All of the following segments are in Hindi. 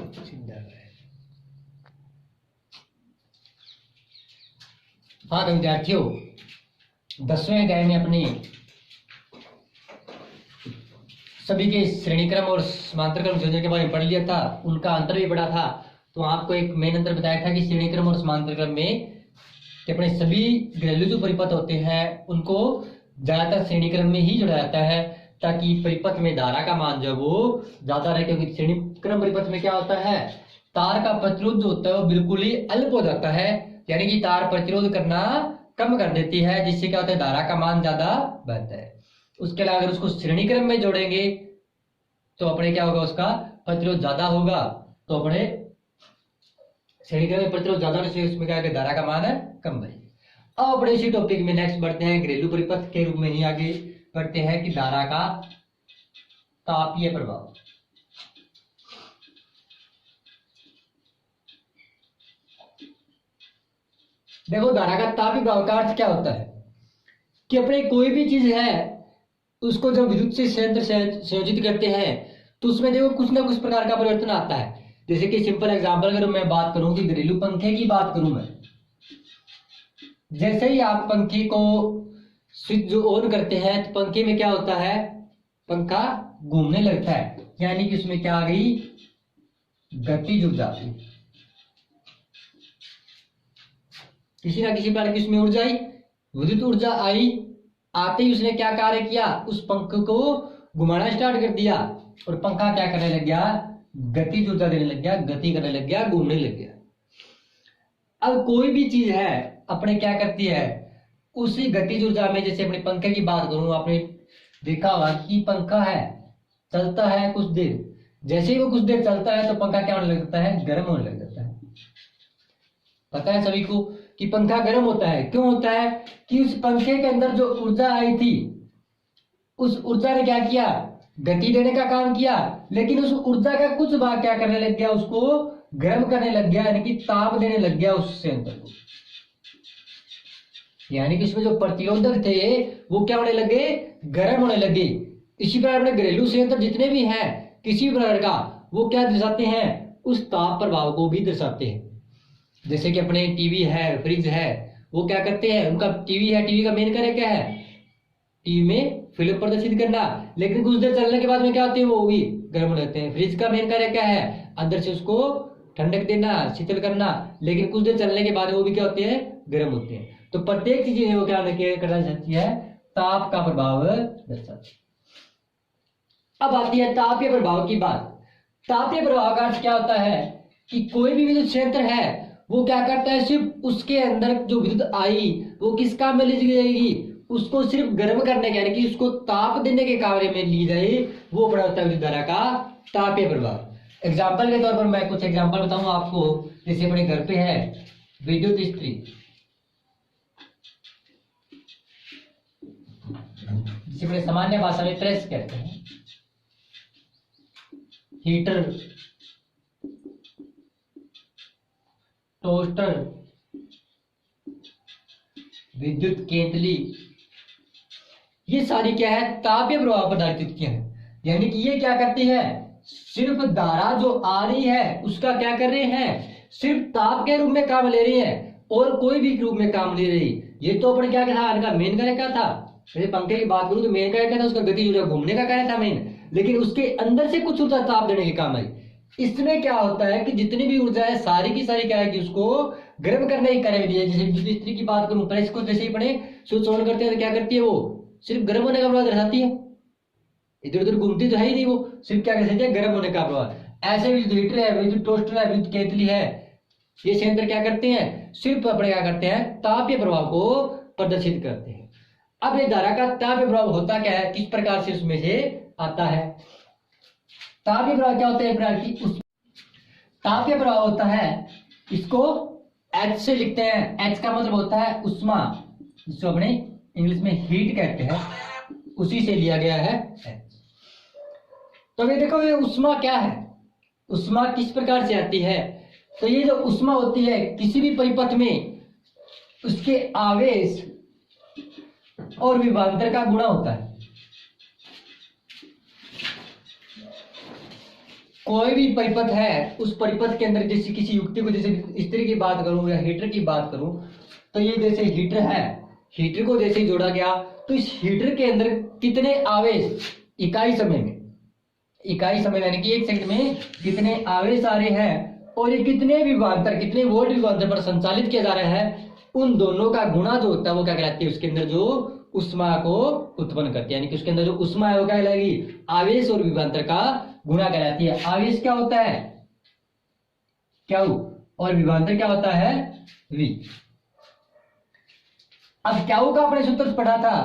सीधा है। हाँ तो विद्यार्थियों, 10वें अध्याय में अपने सभी के श्रेणी क्रम और समांतर क्रम संयोजन के बारे में पढ़ लिया था, उनका अंतर भी पढ़ा था। तो आपको एक मेन अंतर बताया था कि श्रेणी क्रम और समांतर क्रम में कि अपने सभी घरेलू जो परिपथ होते हैं उनको ज्यादातर श्रेणी क्रम में ही जोड़ा जाता है, ताकि परिपथ में धारा का मान जो वो ज्यादा रहे। क्योंकि श्रेणी क्रम परिपथ में क्या होता है, तार का प्रतिरोध जो होता है वो बिल्कुल ही अल्प हो जाता है, यानी कि तार प्रतिरोध करना कम कर देती है, जिससे क्या होता है, धारा का मान ज्यादा बढ़ता है। उसके अलावा अगर उसको श्रेणी क्रम में जोड़ेंगे तो अपने क्या होगा, उसका प्रतिरोध ज्यादा होगा। तो अपने श्रेणी क्रम में प्रतिरोध ज्यादा होने से उसमें क्या है, धारा का मान है कम बढ़ेगा। अब अपने इसी टॉपिक में नेक्स्ट बढ़ते हैं, घरेलू परिपथ के रूप में ही आगे बढ़ते हैं कि धारा का तापीय प्रभाव। देखो, धारा का तापीय प्रभाव का अर्थ क्या होता है कि अपने कोई भी चीज है उसको जब विद्युत से संयंत्र संयोजित करते हैं तो उसमें देखो कुछ ना कुछ प्रकार का परिवर्तन आता है। जैसे कि सिंपल एग्जांपल अगर मैं बात करूं कि घरेलू पंखे की बात करूं मैं, जैसे ही आप पंखे को स्विच जो ऑन करते हैं तो पंखे में क्या होता है, पंखा घूमने लगता है, यानी कि उसमें क्या आ गई, गति जुड़ जाती। किसी ना किसी प्रकार की उसमें ऊर्जा आई, विद्युत ऊर्जा आई, आते ही उसने क्या कार्य किया, उस पंख को घुमाना स्टार्ट कर दिया और पंखा क्या करने लग गया, गति ऊर्जा देने लग गया, गति करने लग गया, घूमने लग गया। अब कोई भी चीज है अपने क्या करती है, उसी गति ऊर्जा में, जैसे अपने पंखे की बात करूं, आपने देखा होगा कि पंखा है चलता है कुछ देर, जैसे ही वो कुछ देर चलता है तो पंखा क्या होने लग जाता है, गर्म होने लग जाता है। पता है सभी को कि पंखा गर्म होता है, क्यों होता है कि उस पंखे के अंदर जो ऊर्जा आई थी उस ऊर्जा ने क्या किया, गति देने का काम किया, लेकिन उस ऊर्जा का कुछ भाग क्या करने लग गया, उसको गर्म करने लग गया, यानी कि ताप देने लग गया उस संयंत्र को। यानी कि इसमें जो प्रतिरोधक थे वो क्या होने लगे, गर्म होने लगे। इसी प्रकार अपने घरेलू संयंत्र जितने भी हैं किसी प्रकार का, वो क्या दर्शाते हैं, उस ताप प्रभाव को भी दर्शाते हैं। जैसे कि अपने टीवी है, फ्रिज है, वो क्या करते हैं, उनका टीवी है, टीवी का मेन कार्य क्या है, टीवी में फिल्म प्रदर्शित करना, लेकिन कुछ देर चलने के बाद में क्या होते हैं, वो भी गर्म हो जाते हैं। फ्रिज का मेन कार्य क्या है, अंदर से उसको ठंडक देना, शीतल करना, लेकिन कुछ देर चलने के बाद वो भी क्या होते हैं, गर्म होते हैं। तो प्रत्येक चीज वो क्या करना चाहती है, ताप का प्रभाव दर्शाती है। अब आती है तापीय प्रभाव की बात। तापीय प्रभाव का अर्थ क्या होता है कि कोई भी विद्युत क्षेत्र है वो क्या करता है, सिर्फ उसके अंदर जो विद्युत आई वो किस काम में ली जाएगी, उसको सिर्फ गर्म करने के, यानी कि उसको ताप देने के कार्य में ली जाए, वो बड़ा होता है विद्युत धारा का तापीय प्रभाव। एग्जाम्पल के तौर पर मैं कुछ एग्जाम्पल बताऊंगा आपको। जैसे अपने घर पे है विद्युत इस्त्री, जिसे अपने सामान्य भाषा में प्रेस कहते हैं, हीटर, टोस्टर, विद्युत केतली, ये सारी क्या है, तापीय प्रभाव पर आधारित युक्तियां हैं। यानी कि ये क्या करती है, सिर्फ धारा जो आ रही है उसका क्या कर रहे हैं, सिर्फ ताप के रूप में काम ले रही है और कोई भी रूप में काम ले रही। ये तो अपने क्या था, इनका मेन कार्य क्या था, जैसे पंखे की बात करूं तो मेन कार्य क्या था, उसका गति ऊर्जा घूमने का कार्य था मेन, लेकिन उसके अंदर से कुछ ऊर्जा ताप देने के काम आई। इसमें क्या होता है कि जितनी भी ऊर्जा है सारी की सारी क्या है कि उसको गर्म करने की कार्य में दी है। जैसे विद्युत इस्त्री की बात करूं, प्रेस को जैसे ही अपने स्विच ऑन करते हैं तो क्या करती है, वो सिर्फ गर्म होने का प्रभाव दर्शाती है, इधर उधर घूमती तो है ही नहीं, वो सिर्फ क्या कहते हैं, गर्म होने का प्रभाव। ऐसे विद्युत हीटर है, विद्युत टोस्टर है, विद्युत केतली है, ये संयंत्र क्या करते हैं, सिर्फ अपने क्या करते हैं, तापीय प्रभाव को प्रदर्शित करते हैं। अब ये धारा का तापीय प्रभाव होता क्या है, किस प्रकार से उसमें से आता है। तापीय प्रभाव क्या होता है, प्रकार की उस तापीय प्रभाव होता है, इसको H से लिखते हैं। H का मतलब होता है उष्मा, जिसको अपने इंग्लिश में हीट कहते हैं, उसी से लिया गया है H। तो ये देखो, ये उष्मा क्या है, उष्मा किस प्रकार से आती है। तो ये जो उष्मा होती है किसी भी परिपथ में उसके आवेश और विभवांतर का गुणा होता है। कोई भी परिपथ है, उस परिपथ के अंदर जैसे किसी युक्ति को, जैसे स्त्री की बात करूं या हीटर की बात करूं, तो ये जैसे हीटर है, हीटर को जैसे ही जोड़ा गया तो इस हीटर के अंदर कितने आवेश इकाई समय में, इकाई समय यानी कि 1 सेकंड में कितने आवेश आ रहे हैं और ये कितने विभवांतर, कितने वोल्ट विभवांतर पर संचालित किया जा रहा है, उन दोनों का गुणा जो होता है वो क्या कहलाती है, उसके अंदर जो उष्मा को उत्पन्न करती है, यानी कि उसके अंदर जो उष्मा है वो क्या कहलाएगी, आवेश और विभवांतर का गुणा कहलाती है। आवेश क्या होता है, क्यू, और विभवांतर क्या होता है, वी। अब क्यू का अपने सूत्र पढ़ा था,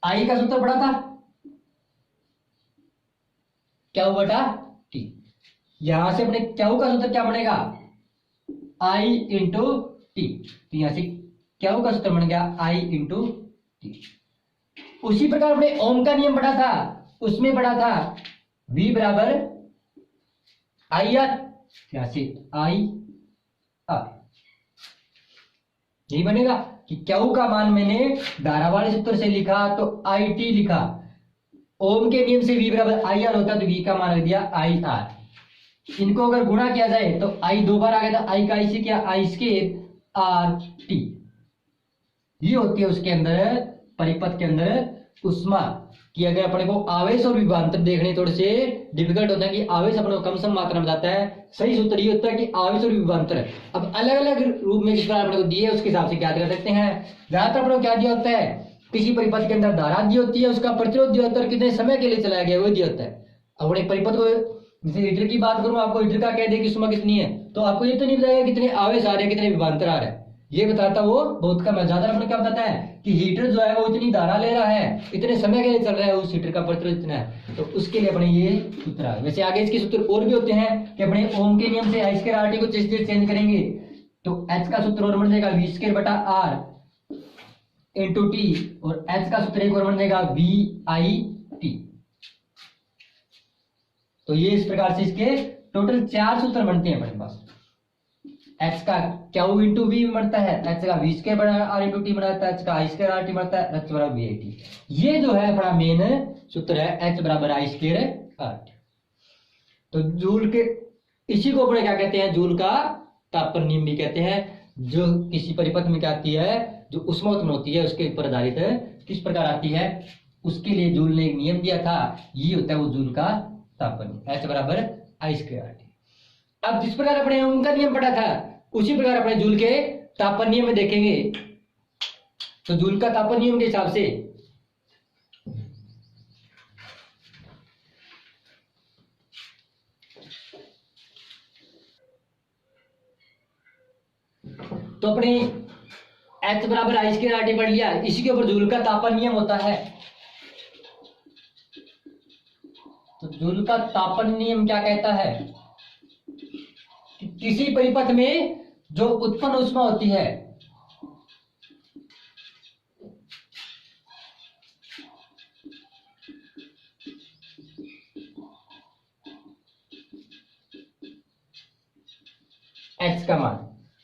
आई का सूत्र पढ़ा था क्यू बटा टी। यहां से अपने क्यू का सूत्र क्या बनेगा, आई इंटू टी, तो यहां से क्यू का सूत्र बन गया आई इंटू टी। उसी प्रकार अपने ओम का नियम पढ़ा था, उसमें पढ़ा था V बराबर आई आर, यहां से आई आर, यही बनेगा कि क्यू का मान मैंने धारा वाले सूत्र से लिखा तो आई टी लिखा, ओम के नियम से V बराबर आई आर होता तो V का मान रख दिया आई आर। इनको अगर गुणा किया जाए तो आई 2 बार आ गया था, आई का आई से क्या, आई स्क्वायर आर टी, ये होती है उसके अंदर परिपथ के अंदर उष्मा। कि अगर अपने को आवेश और विभवांतर देखने थोड़े से डिफिकल्ट होता है कि आवेश अपने को कम सम मात्रा में जाता है, सही सूत्र ये होता है कि आवेश और विभवांतर अब अलग अलग रूप में जिस प्रकार अपने को दिए उसके हिसाब से ज्ञात कर सकते हैं। ज्यादातर अपने को क्या दिया होता है, किसी परिपथ के अंदर धारा दी होती है, उसका प्रतिरोध दिया होता है, कितने समय के लिए चलाया गया वो दिया होता है। अब एक परिपथ को, जैसे हीटर की बात करूं, आपको हीटर का कह दे कि उष्मा कितनी है तो आपको ये तो नहीं बताएगा कितने आवेश आ रहे हैं, कितने विभवांतर आ रहे हैं, ये बताता वो बहुत कम है। ज्यादा अपने क्या बताता है कि हीटर जो है वो इतनी धारा ले रहा है, इतने समय के लिए चल रहा है, उस हीटर का प्रतिरोध इतना है, तो उसके लिए अपने ये सूत्र है। वैसे आगे इसके सूत्र और भी होते हैं कि अपने ओम के नियम से आई स्क्वायर आर टी को चेंज करेंगे तो एच का सूत्र और बन जाएगा वी स्क्वायर बटा आर इंटू टी, और एच का सूत्र एक और बन जाएगा वी आई टी। तो ये इस प्रकार से इसके टोटल 4 सूत्र बनते हैं अपने पास। एच का क्यू इंटू वी बनता है, एच का वी स्क्वायर बटा आर इंटू टी बनता है, एच का आई स्क्वायर आर टी बनता है, एच बराबर वी आई टी। ये जो है अपना मेन सूत्र है, एच बराबर आई स्क्वायर आर टी। तो जूल के, इसी को अपने क्या कहते हैं, जूल का तापन नियम भी कहते हैं, जो किसी परिपथ में क्या आती है, जो ऊष्मा उत्पन्न होती है उसके ऊपर आधारित किस प्रकार आती है, उसके लिए जूल ने एक नियम दिया था, ये होता है वो जूल का तापन, एच बराबर आई स्क्वायर आर टी। अब जिस प्रकार अपने उनका नियम पढ़ा था उसी प्रकार अपने जूल के तापन नियम में देखेंगे। तो जूल का तापन नियम के हिसाब से तो अपने एच बराबर आई स्क्वायर आर टी पढ़ लिया, इसी के ऊपर जूल का तापन नियम होता है। तो जूल का तापन नियम क्या कहता है, किसी परिपथ में जो उत्पन्न ऊष्मा होती है एच का मान,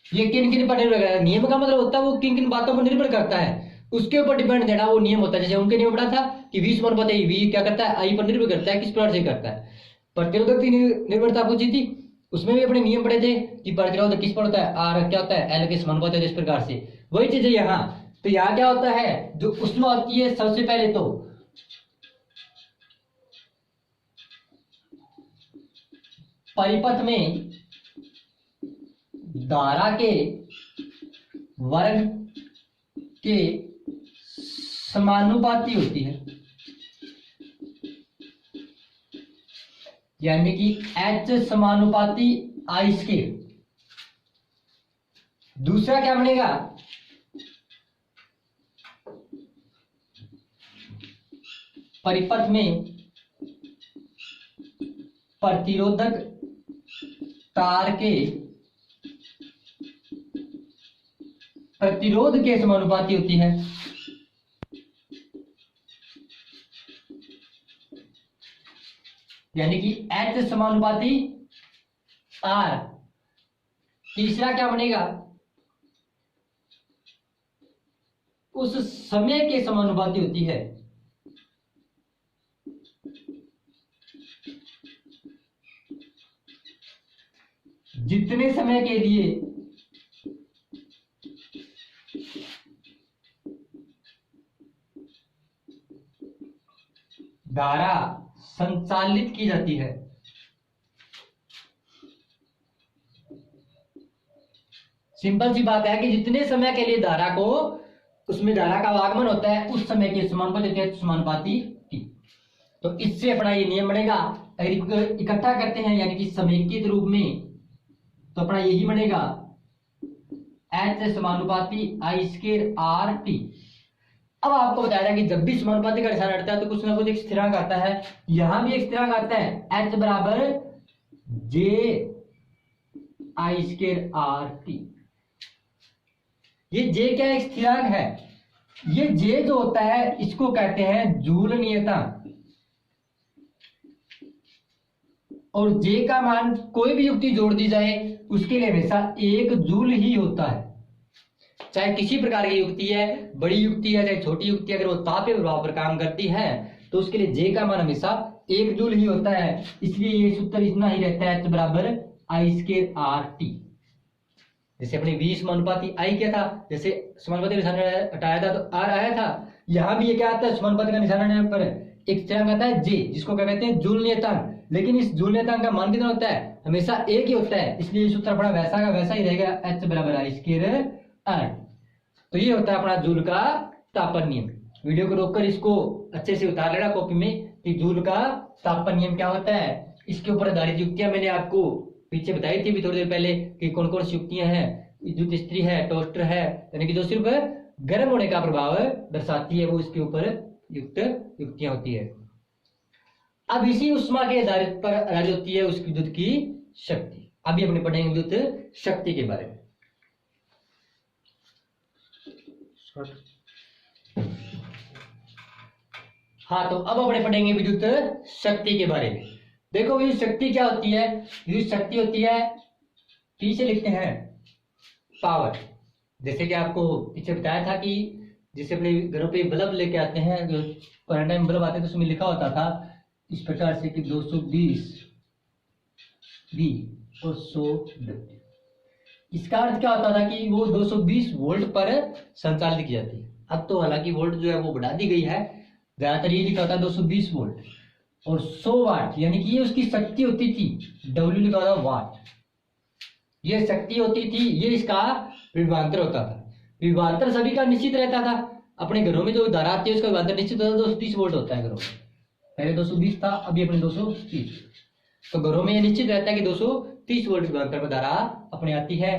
ये किन किन पर निर्भर करता है, नियम का मतलब होता है वो किन किन बातों पर निर्भर करता है, उसके ऊपर डिपेंड देना वो नियम होता है। जैसे उनके नियम पढ़ा था कि वी समानुपाती है, वी क्या करता है, आई पर निर्भर करता है, किस प्रकार से करता है। प्रतिरोधक की निर्भरता पूछी थी, उसमें भी अपने नियम पढ़े थे कि प्रतिरोध किस पर होता है, आर क्या होता है, एल के समानुपाती होता है, इस प्रकार से वही चीज है यहाँ। तो यहाँ क्या होता है, जो ऊष्मा होती है सबसे पहले तो परिपथ में धारा के वर्ग के समानुपाती होती है, यानी कि H समानुपाती आई स्क्वायर। दूसरा क्या बनेगा, परिपथ में प्रतिरोधक तार के प्रतिरोध के समानुपाती होती है, यानी कि H समानुपाती R। तीसरा क्या बनेगा, उस समय के समानुपाती होती है, जितने समय के लिए धारा संचालित की जाती है, सिंपल सी बात है कि जितने समय के लिए धारा को, उसमें धारा का आगमन होता है, उस समय के समानुपाती की। तो इससे अपना ये नियम बनेगा, अगर इकट्ठा करते हैं यानी कि समेकित रूप में, तो अपना यही बनेगा H समानुपाती I स्क्वायर R T। अब आपको बताया था कि जब भी समानुपाती का निशान हटता है तो कुछ ना कुछ एक स्थिरांक आता है, यहां भी एक स्थिरांक आता है, H बराबर J I square R T। ये J क्या एक स्थिरांक है, ये J जो होता है इसको कहते हैं जूल नियतांक, और J का मान कोई भी युक्ति जोड़ दी जाए उसके लिए हमेशा 1 जूल ही होता है, चाहे किसी प्रकार की युक्ति है, बड़ी युक्ति है चाहे छोटी युक्ति, अगर वो तापीय प्रभाव पर काम करती है तो उसके लिए J का मान हमेशा 1 जूल ही होता है। इसलिए ये सूत्र इतना ही रहता है, H बराबर I स्क्वायर R T। जैसे अपने V समानुपाती I क्या था, जैसे समानुपाती का निशान हटाया था तो R आया था, यहां भी ये क्या आता है, समानुपाती का निशान हटाने पर एक स्थिरांक आता है J, जिसको क्या कहते हैं जूल नियतांक। लेकिन इस जूल नियतांक का मान कितना होता है, हमेशा 1 ही होता है, इसलिए सूत्र अपना वैसा का वैसा ही रहेगा, H बराबर I स्क्वायर R। तो ये होता है अपना जूल का तापन नियम। वीडियो को रोककर इसको अच्छे से उतार लेना कॉपी में कि जूल का तापन नियम क्या होता है। इसके ऊपर आधारित युक्तियां मैंने आपको पीछे बताई थी भी थोड़ी देर पहले कि कौन कौन सी युक्तियां हैं, विद्युत इस्त्री है, टोस्टर है, यानी कि जो सिर्फ गर्म होने का प्रभाव दर्शाती है, वो इसके ऊपर युक्त युक्तियां होती है। अब इसी उष्मा के आधारित पर आधारित होती है उसकी विद्युत की शक्ति। अभी अपने पढ़ेंगे विद्युत शक्ति के बारे में। हाँ, तो अब अपने पढ़ेंगे विद्युत शक्ति के बारे में। देखो विद्युत शक्ति क्या होती है, विद्युत शक्ति होती है, P से लिखते हैं पावर। जैसे कि आपको पीछे बताया था कि जैसे अपने घरों पे बल्ब लेके आते हैं, जो पुराने टाइम बल्ब आते थे उसमें लिखा होता था इस प्रकार से कि 220 V और 100 W। इसका अर्थ क्या होता था कि वो 220 वोल्ट पर संचालित की जाती है। अब तो हालांकि वोल्ट जो है वो बढ़ा दी गई है, ज्यादातर ये लिखा होता है 220 वोल्ट और 100 वाट, यानी कि ये उसकी शक्ति होती थी, W लिखा होता वाट, ये शक्ति होती थी, ये इसका विभवांतर होता था। विभवांतर सभी का निश्चित रहता था, अपने घरों में जो धारा आती है उसका विभवांतर निश्चित होता है, 230 वोल्ट होता है घरों में, पहले 220 था, अभी अपने 230। तो घरों में ये निश्चित रहता है कि 230 वोल्ट विभवांतर पर धारा अपने आती है।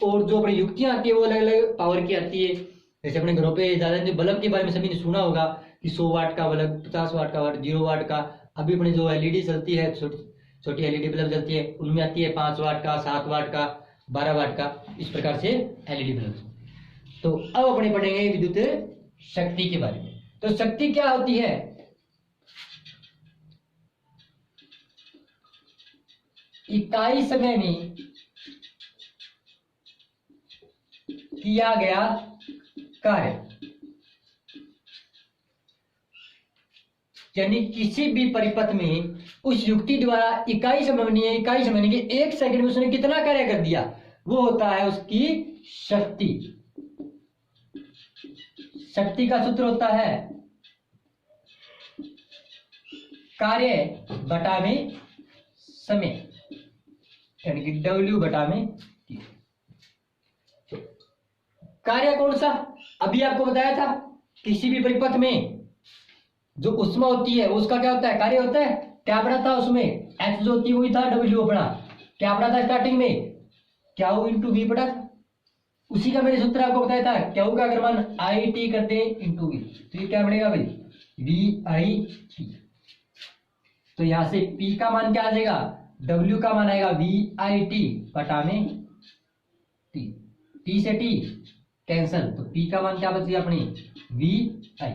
और जो अपनी युक्तियां आती है वो अलग अलग पावर की आती है। जैसे अपने घरों पे ज्यादा बल्ब के बारे में सभी ने सुना होगा कि 100 वाट का बल्ब, 50 वाट का बल्ब, 0 वाट का। अभी अपने जो एलईडी चलती है, छोटी एलईडी बल्ब चलती है, उनमें आती है 5 वाट का, 7 वाट का, 12 वाट का, इस प्रकार से एलईडी बल्ब। तो अब अपने पढ़ेंगे विद्युत शक्ति के बारे में। तो शक्ति क्या होती है, इकाई समय में किया गया कार्य, यानी किसी भी परिपथ में उस युक्ति द्वारा इकाई समय नहीं कि 1 सेकंड में उसने कितना कार्य कर दिया, वो होता है उसकी शक्ति। शक्ति का सूत्र होता है कार्य बटा में समय, यानी कि W बटा में T। कार्य कौन सा, अभी आपको बताया था किसी भी परिपथ में जो उष्मा होती है उसका क्या होता है, कार्य होता है। क्या पढ़ा था उसमें, H जो होती है वही था W अपना। क्या पढ़ा था स्टार्टिंग में, Q इंटू V पढ़ा था, उसी का मैंने सूत्र आपको बताया था। Q का अगर मान IT करते हैं इंटू V, तो ये क्या बनेगा भाई, VIT। तो यहां से P का मान क्या आ जाएगा, W का मान आएगा VIT बटा में T, T से T कैंसल, तो P का मान क्या बच गया अपनी VI।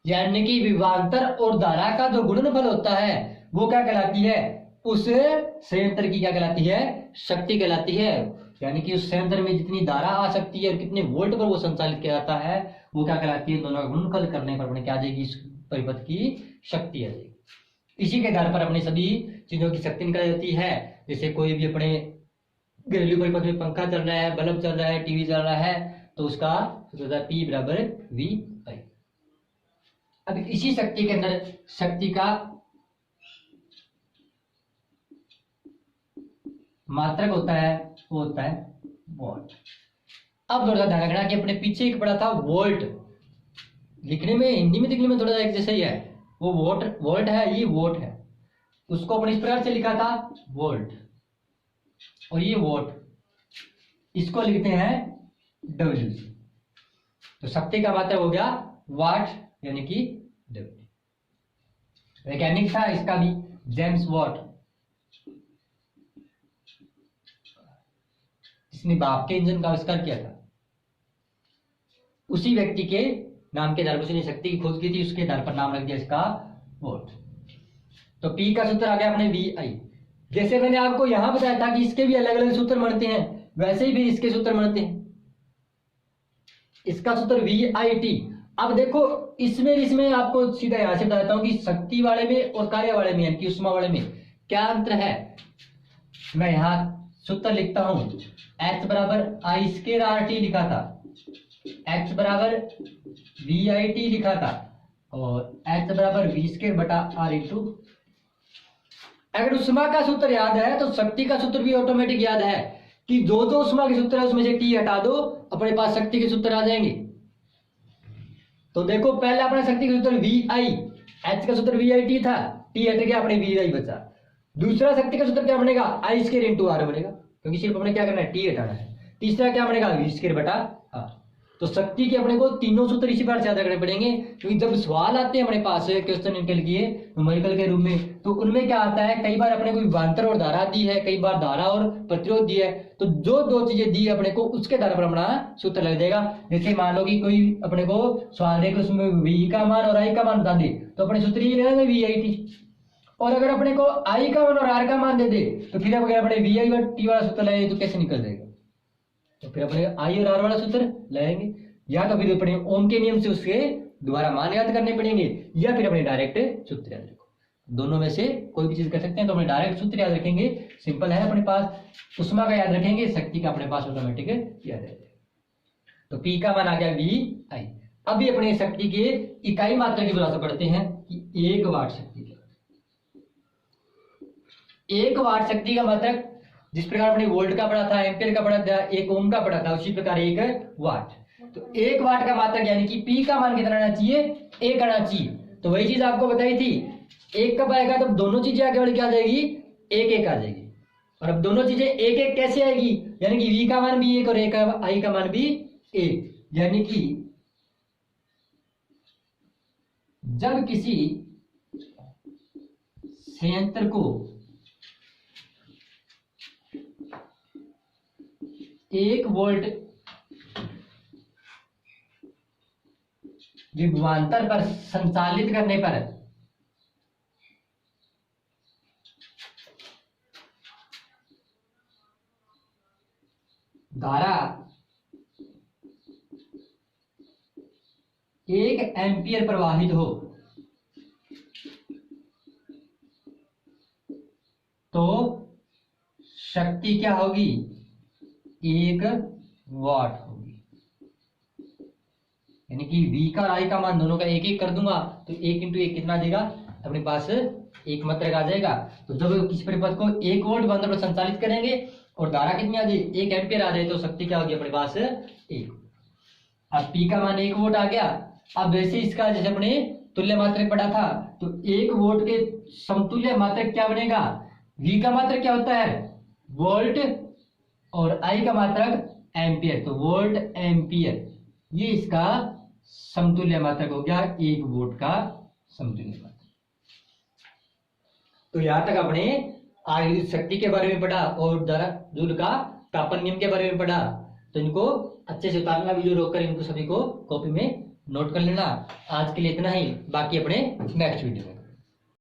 यानी कि विभवांतर और धारा का जो गुणनफल होता है वो क्या कहलाती है, उस संयंत्र की क्या कहलाती है, शक्ति कहलाती है। यानी कि उस संयंत्र में जितनी धारा आ सकती है और कितने वोल्ट पर वो संचालित किया जाता है वो क्या कहलाती है, दोनों का गुणनफल करने पर अपने क्या आ जाएगी, इस परिपथ की शक्ति आ जाएगी। इसी के आधार पर अपने सभी चीजों की शक्ति निकाली जाती है। जैसे कोई भी अपने घरेलू परिपथ में पंखा चल रहा है, बल्ब चल रहा है, टीवी चल रहा है, तो उसका P बराबर V आई। अब इसी शक्ति के अंदर शक्ति का मात्रक होता है, वो होता है वोल्ट। अब थोड़ा ध्यान रखना कि अपने पीछे एक पड़ा था वोल्ट, लिखने में हिंदी में लिखने में थोड़ा एक जैसा ही है, वो वोल्ट है, ये वोट है, उसको अपने इस प्रकार से लिखा था वोल्ट, और ये वोट, इसको लिखते हैं डब्ल्यू। तो शक्ति का मात्रक हो गया वाट यानी कि डब्ल्यू। वैज्ञानिक था इसका भी जेम्स वाट, जिसने भाप के इंजन का आविष्कार किया था। उसी व्यक्ति के नाम के आधार पर उसने शक्ति की खोज की थी, उसके आधार पर नाम रख दिया इसका वोल्ट। तो P का सूत्र आ गया अपने VI। जैसे मैंने आपको यहां बताया था कि इसके भी अलग अलग सूत्र बनते हैं, वैसे ही भी इसके सूत्र बनते हैं। इसका सूत्र VIT। अब देखो इसमें आपको सीधा यहां से बता देता हूं कि शक्ति वाले में और कार्य वाले में यानी कि उष्मा वाले में क्या अंतर है। मैं यहां सूत्र लिखता हूं, H बराबर I² RT लिखा था, H बराबर VIT लिखा था, और H बराबर V² बटा R इंटू। अगर उष्मा का सूत्र याद है तो शक्ति का सूत्र भी ऑटोमेटिक याद है कि जो उष्मा के सूत्र है उसमें से T हटा दो, अपने पास शक्ति के सूत्र आ जाएंगे। तो देखो पहले अपना शक्ति का सूत्र VI, H का सूत्र VIT था, T हट गया, अपने VI बचा। दूसरा शक्ति का सूत्र क्या बनेगा, I² इंटू R बनेगा, क्योंकि सिर्फ अपने क्या करना है, T हटाना है। तीसरा क्या बनेगा, V² बटा R। तो शक्ति के अपने को तीनों सूत्र इसी बार से याद रखने पड़ेंगे, क्योंकि जब सवाल आते हैं अपने पास क्वेश्चन निकल के न्यूमेरिकल के रूप में, तो उनमें क्या आता है, कई बार अपने को विभवांतर और धारा दी है, कई बार धारा और प्रतिरोध दी है, तो जो दो चीजें दी अपने को उसके आधार पर अपना सूत्र लग जाएगा। जैसे मान लो कि कोई अपने को सवाल दे कि उसमें V का मान और I का मान बता दे, तो अपने सूत्र ये रहेगा VIT। और अगर अपने को I का मान और R का मान दे दे, तो फिर अगर अपने VIT वाला सूत्र लगाए तो कैसे निकल जाएगा, तो फिर अपने I और R वाला सूत्र लगाएंगे, या तो फिर अपने ओम के नियम से उसके दोबारा मान याद करने पड़ेंगे, या फिर अपने डायरेक्ट सूत्र याद रखो। दोनों में से कोई भी चीज कर सकते हैं, तो अपने डायरेक्ट सूत्र याद रखेंगे, सिंपल है अपने पास। उष्मा का याद रखेंगे, शक्ति का अपने पास ऑटोमेटिक याद रहेगा। तो P का मान आ गया VI। अभी अपने शक्ति के इकाई मात्रा की बुला पढ़ते हैं कि 1 वाट शक्ति। 1 वाट शक्ति का मात्रक जिस प्रकार अपने वोल्ट का पढ़ा था, एम्पियर का पढ़ा था, 1 ओम का पढ़ा था, उसी प्रकार 1 वाट। तो 1 वाट का मात्रक यानी कि P का मान कितना आना चाहिए, 1 आना चाहिए। तो वही चीज आपको बताई थी, 1 कब आएगा, तो दोनों चीजें आगे बढ़ के आ जाएगी, 1 आ जाएगी। और अब दोनों चीजें 1 कैसे आएगी, यानी कि V का मान भी 1 और I का मान भी 1, यानी कि जब किसी संयंत्र को 1 वोल्ट विभवांतर पर संचालित करने पर धारा 1 एम्पियर प्रवाहित हो, तो शक्ति क्या होगी, 1 वाट होगी। यानी कि V का और I का मान दोनों का 1 कर दूंगा, तो 1 इंटू 1 कितना देगा, अपने पास 1 मात्रक आ जाएगा। तो जब किसी परिपथ को 1 वोल्ट विभवांतर पर संचालित करेंगे और धारा कितनी आ जाए, 1 एम्पियर आ जाए, तो शक्ति क्या होगी अपने पास 1। अब P का मान 1 वोल्ट आ गया। अब वैसे इसका जैसे अपने तुल्य मात्रक पढ़ा था, तो 1 वोल्ट के समतुल्य मात्रक क्या बनेगा, V का मात्रक क्या होता है, वोल्ट, और I का मात्रक एम्पियर, तो वोल्ट एम्पियर, ये इसका समतुल्य मात्रक हो गया, 1 वोल्ट का समतुल्य मात्रक। तो यहां तक आपने आयुर्वेदिक शक्ति के बारे में पढ़ा और जूल का तापन नियम के बारे में पढ़ा। तो इनको अच्छे से उतारना, वीडियो रोककर इनको सभी को कॉपी में नोट कर लेना। आज के लिए इतना ही, बाकी अपने नेक्स्ट वीडियो में।